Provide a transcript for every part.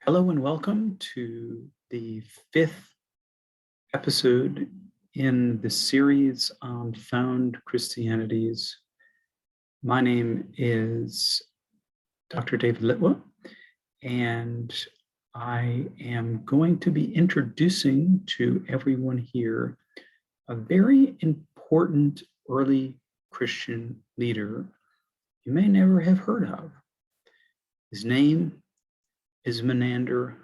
Hello and welcome to the fifth episode in the series on found Christianities. My name is Dr. David Litwa, and I am going to be introducing to everyone here a very important early Christian leader you may never have heard of. His name is Menander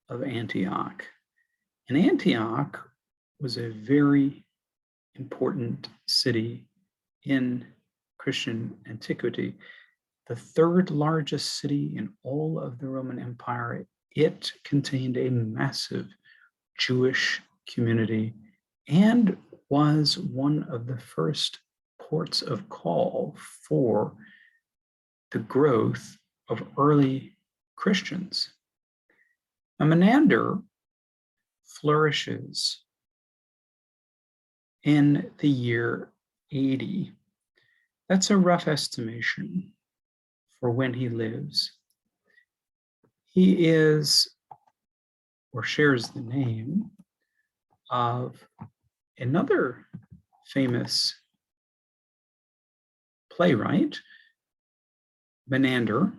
of Antioch. And Antioch was a very important city in Christian antiquity, the third largest city in all of the Roman Empire. It contained a massive Jewish community and was one of the first ports of call for the growth of early Christians. Now, Menander flourishes in the year 80. That's a rough estimation for when he lives. He is, or shares the name of another famous playwright, Menander.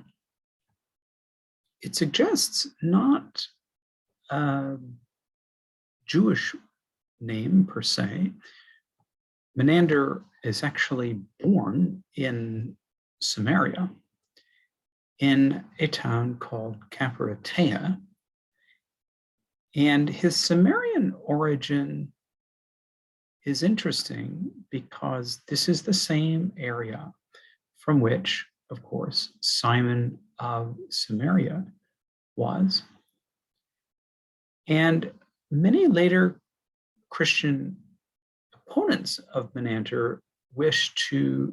It suggests not a Jewish name per se. Menander is actually born in Samaria, in a town called Capparetea. And his Samarian origin is interesting because this is the same area from which, of course, Simon of Samaria was. And many later Christian opponents of Menander wished to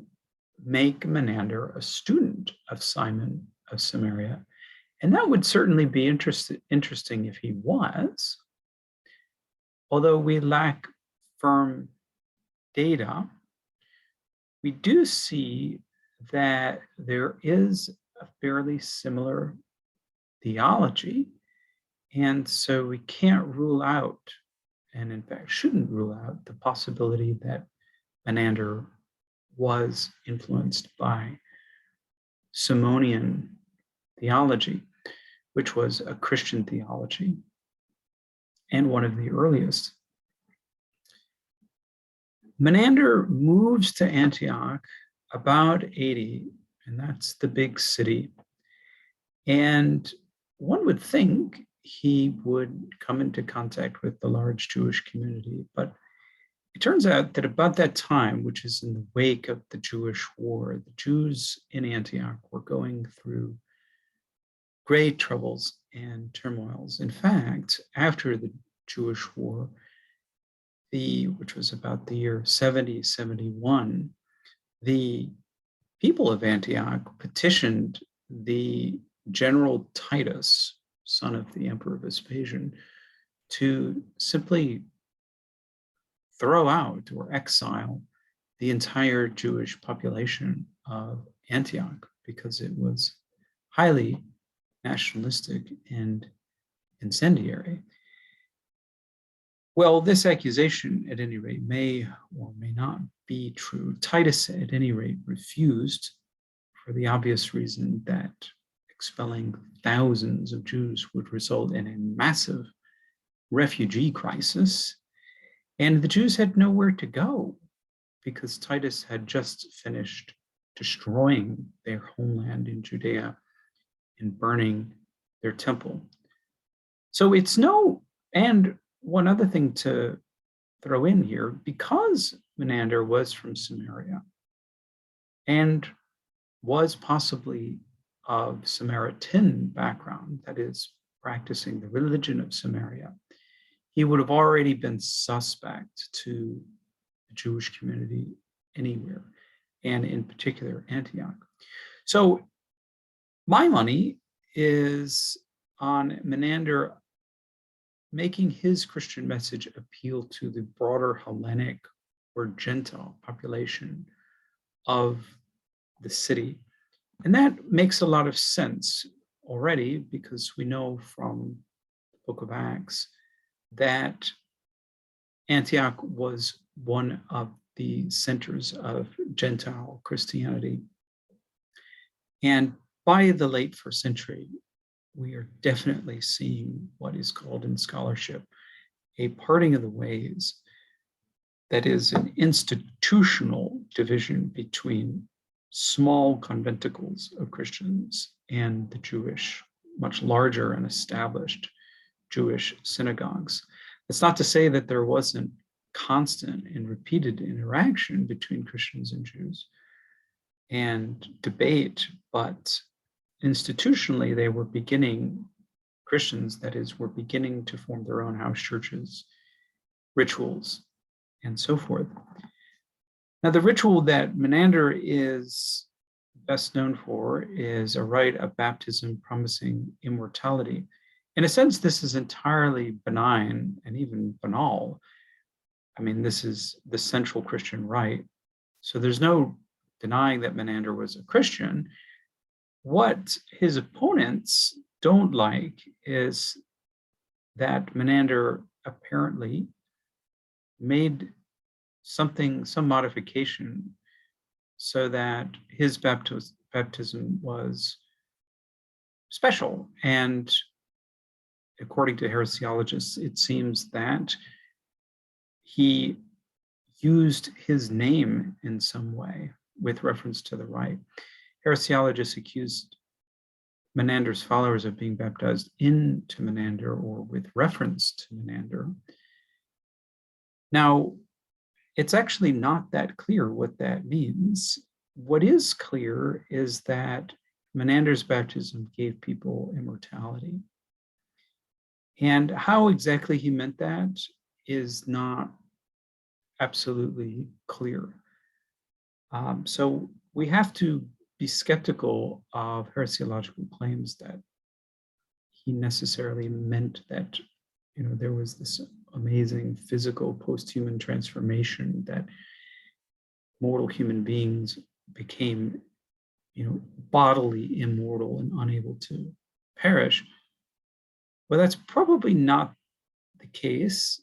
make Menander a student of Simon of Samaria. And that would certainly be interesting if he was, although we lack firm data. We do see that there is a fairly similar theology, and so we can't rule out, and in fact shouldn't rule out, the possibility that Menander was influenced by Simonian theology, which was a Christian theology and one of the earliest. Menander moves to Antioch about 80, and that's the big city. And one would think he would come into contact with the large Jewish community, but it turns out that about that time, which is in the wake of the Jewish war, the Jews in Antioch were going through great troubles and turmoils. In fact, after the Jewish war, which was about the year 70, 71, the people of Antioch petitioned the general Titus, son of the Emperor Vespasian, to simply throw out or exile the entire Jewish population of Antioch because it was highly nationalistic and incendiary. Well, this accusation, at any rate, may or may not be true. Titus, at any rate, refused for the obvious reason that expelling thousands of Jews would result in a massive refugee crisis. And the Jews had nowhere to go because Titus had just finished destroying their homeland in Judea and burning their temple. So and one other thing to throw in here, because Menander was from Samaria and was possibly of Samaritan background, that is, practicing the religion of Samaria, he would have already been suspect to the Jewish community anywhere, and in particular Antioch. So my money is on Menander making his Christian message appeal to the broader Hellenic or Gentile population of the city. And that makes a lot of sense. already, because we know from the book of Acts that Antioch was one of the centers of Gentile Christianity. And by the late first century, we are definitely seeing what is called in scholarship a parting of the ways, that is an institutional division between small conventicles of Christians and the Jewish, much larger and established Jewish synagogues. It's not to say that there wasn't constant and repeated interaction between Christians and Jews and debate, but institutionally they were beginning, Christians that is, were beginning to form their own house churches, rituals, and so forth. Now, the ritual that Menander is best known for is a rite of baptism promising immortality. In a sense, this is entirely benign and even banal. I mean, this is the central Christian rite. So there's no denying that Menander was a Christian. What his opponents don't like is that Menander apparently made some modification so that his baptism was special. And according to heresiologists, it seems that he used his name in some way with reference to the rite. Heresiologists accused Menander's followers of being baptized into Menander or with reference to Menander. Now, it's actually not that clear what that means. What is clear is that Menander's baptism gave people immortality. And how exactly he meant that is not absolutely clear. So we have to be skeptical of heresiological claims that he necessarily meant that, there was this amazing physical post-human transformation, that mortal human beings became, bodily immortal and unable to perish. Well, that's probably not the case,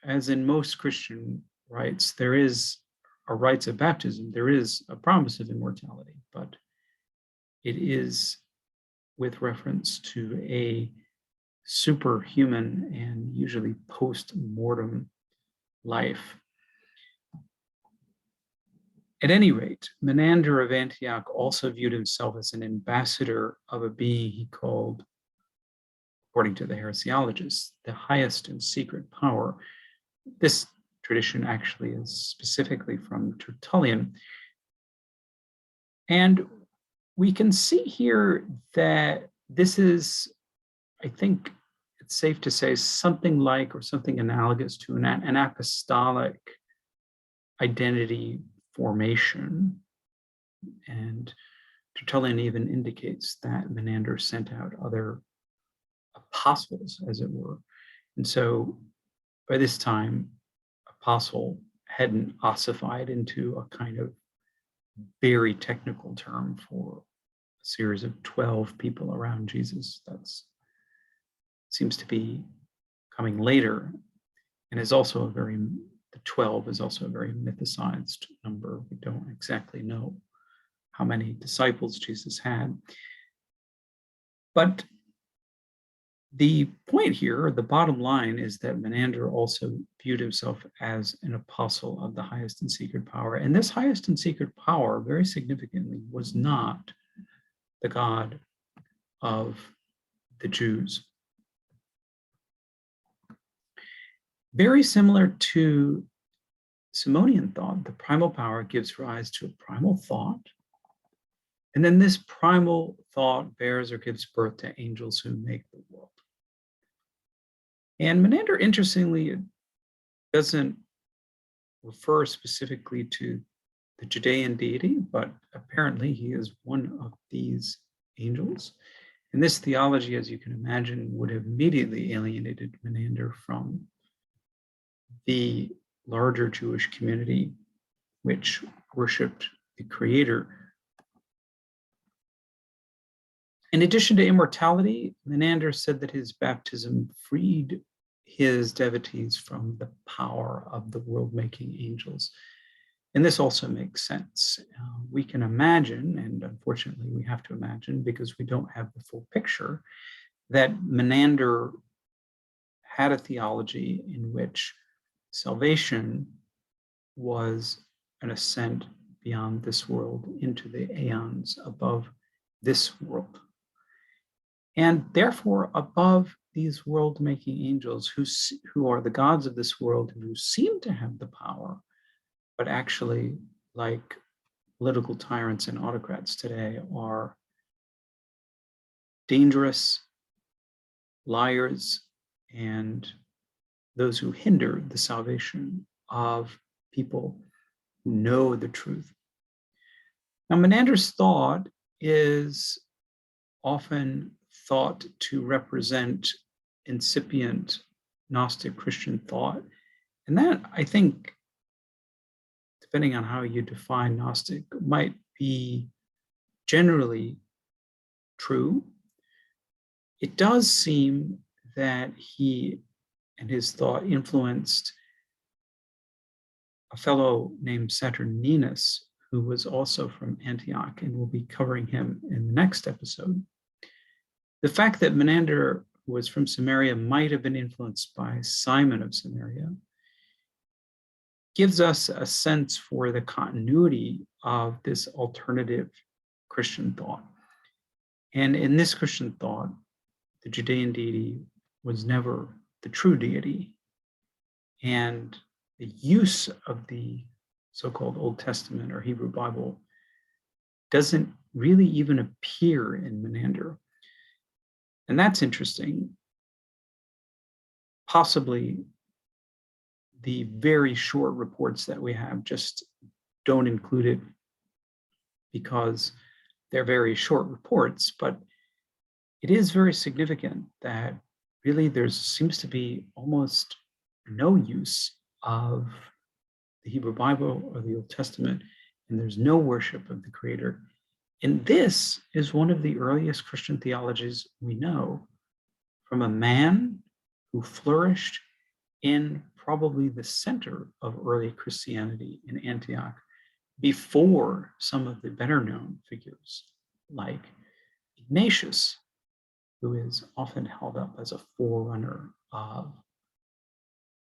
as in most Christian rites, there is a rites of baptism, there is a promise of immortality, but it is with reference to a superhuman and usually post-mortem life. At any rate, Menander of Antioch also viewed himself as an ambassador of a being he called, according to the heresiologists, the highest and secret power. This tradition actually is specifically from Tertullian. And we can see here that this is, I think it's safe to say, something like or something analogous to an apostolic identity formation. And Tertullian even indicates that Menander sent out other apostles, as it were. And so by this time, apostle hadn't ossified into a kind of very technical term for a series of 12 people around Jesus. That's seems to be coming later, and is also the 12 is also a very mythicized number. We don't exactly know how many disciples Jesus had. But the point here, the bottom line, is that Menander also viewed himself as an apostle of the highest and secret power. And this highest and secret power, very significantly, was not the God of the Jews. Very similar to Simonian thought, the primal power gives rise to a primal thought. And then this primal thought bears or gives birth to angels who make the world. And Menander, interestingly, doesn't refer specifically to the Judean deity, but apparently he is one of these angels. And this theology, as you can imagine, would have immediately alienated Menander from the larger Jewish community, which worshipped the Creator. In addition to immortality, Menander said that his baptism freed his devotees from the power of the world-making angels. And this also makes sense. We can imagine, and unfortunately we have to imagine because we don't have the full picture, that Menander had a theology in which salvation was an ascent beyond this world into the aeons above this world. And therefore, above these world-making angels who are the gods of this world, who seem to have the power, but actually, like political tyrants and autocrats today, are dangerous, liars, and those who hinder the salvation of people who know the truth. Now, Menander's thought is often thought to represent incipient Gnostic Christian thought. And that, I think, depending on how you define Gnostic, might be generally true. It does seem that he and his thought influenced a fellow named Saturninus, who was also from Antioch, and we'll be covering him in the next episode. The fact that Menander, who was from Samaria, might have been influenced by Simon of Samaria gives us a sense for the continuity of this alternative Christian thought. And in this Christian thought, the Judean deity was never the true deity. And the use of the so-called Old Testament or Hebrew Bible doesn't really even appear in Menander. And that's interesting. Possibly the very short reports that we have just don't include it because they're very short reports, but it is very significant that really there seems to be almost no use of the Hebrew Bible or the Old Testament, and there's no worship of the Creator. And this is one of the earliest Christian theologies we know from a man who flourished in probably the center of early Christianity in Antioch before some of the better known figures like Ignatius, who is often held up as a forerunner of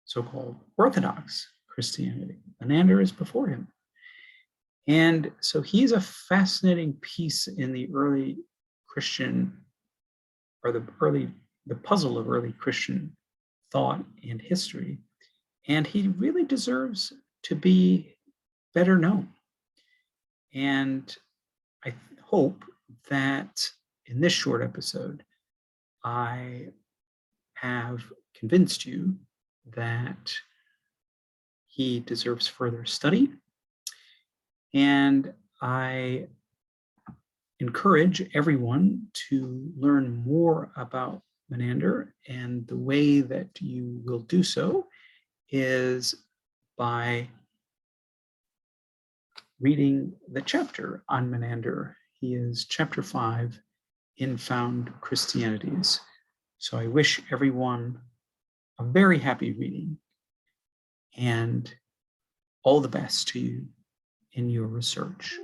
so-called Orthodox Christianity. Menander is before him. And so he's a fascinating piece in the early Christian, or the puzzle of early Christian thought and history. And he really deserves to be better known. And I hope that in this short episode, I have convinced you that he deserves further study. And I encourage everyone to learn more about Menander, and the way that you will do so is by reading the chapter on Menander. He is chapter 5 in Found Christianities. So I wish everyone a very happy reading and all the best to you in your research.